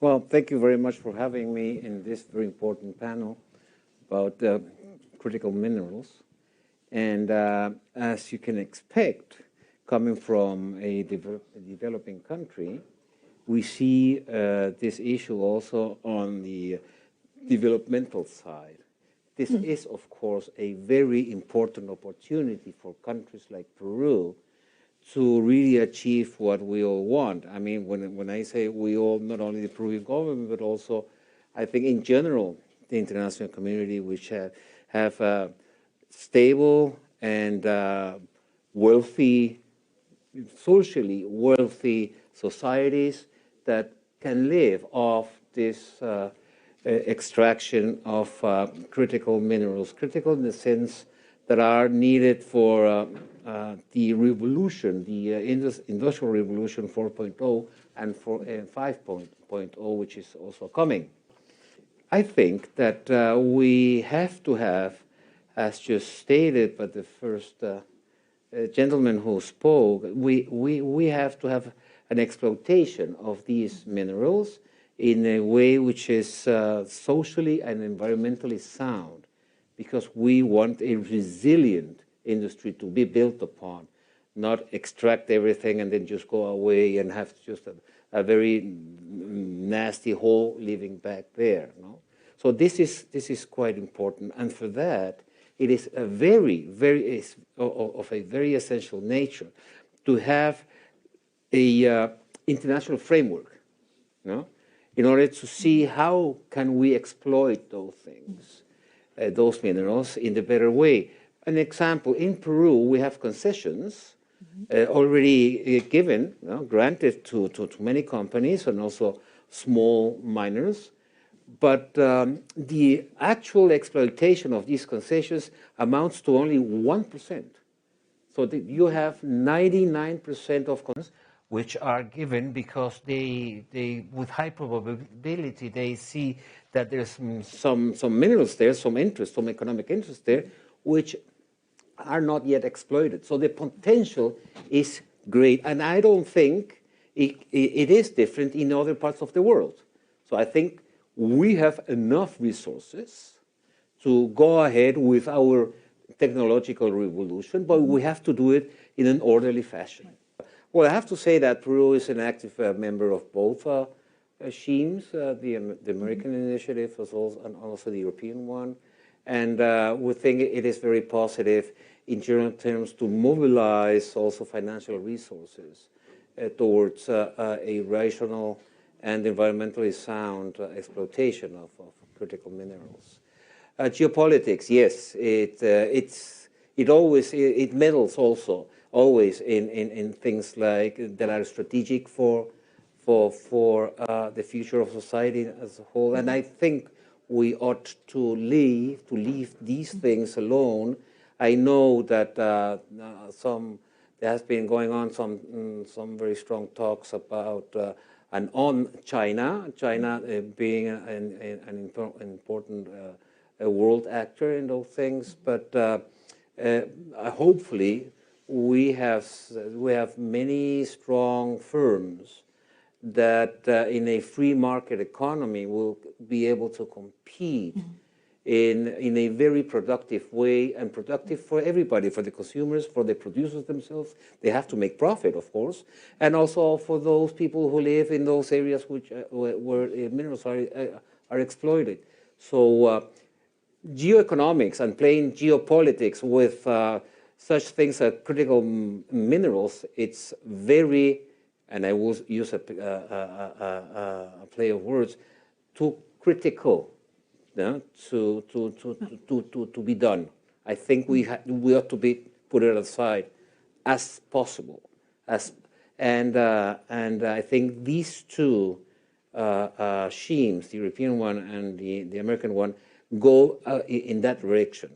Well, thank you very much for having me in this very important panel about critical minerals. And as you can expect, coming from a developing country, we see this issue also on the developmental side. This is, of course, a very important opportunity for countries like Peru to really achieve what we all want. I mean, when I say we all, not only the Peruvian government, but also, I think in general, the international community, which have stable and wealthy, socially wealthy societies that can live off this extraction of critical minerals, critical in the sense that are needed for the revolution, the industrial revolution 4.0 and 5.0, which is also coming. I think that we have to have, as just stated by the first gentleman who spoke, we have to have an exploitation of these minerals in a way which is socially and environmentally sound, because we want a resilient industry to be built upon, not extract everything and then just go away and have just a very nasty hole living back there. No? So this is quite important, and for that, it is a of a very essential nature to have a international framework, no? In order to see how can we exploit those things, those minerals in the better way. An example, in Peru, we have concessions already given, granted to many companies and also small miners, but the actual exploitation of these concessions amounts to only 1%. So you have 99% of concessions which are given because they with high probability, they see that there's some minerals there, some interest, some economic interest there, which are not yet exploited. So the potential is great. And I don't think it is different in other parts of the world. So I think we have enough resources to go ahead with our technological revolution, but we have to do it in an orderly fashion. Well, I have to say that Peru is an active member of both schemes, the American initiative and also the European one. And we think it is very positive in general terms to mobilize also financial resources towards a rational and environmentally sound exploitation of critical minerals. Geopolitics, yes, it meddles also always in things like that are strategic for the future of society as a whole. And I think we ought to leave these things alone. I know that there has been going on some very strong talks about and on China being an important world actor in those things, but hopefully we have many strong firms that in a free market economy will be able to compete in a very productive way, and productive for everybody, for the consumers, for the producers themselves. They have to make profit, of course, and also for those people who live in those areas which where minerals are exploited. So geoeconomics and playing geopolitics with such things as critical minerals, it's very, and I will use a play of words, too critical to be done. I think we ought to put it aside as possible. And I think these two schemes, the European one and the American one, go in that direction.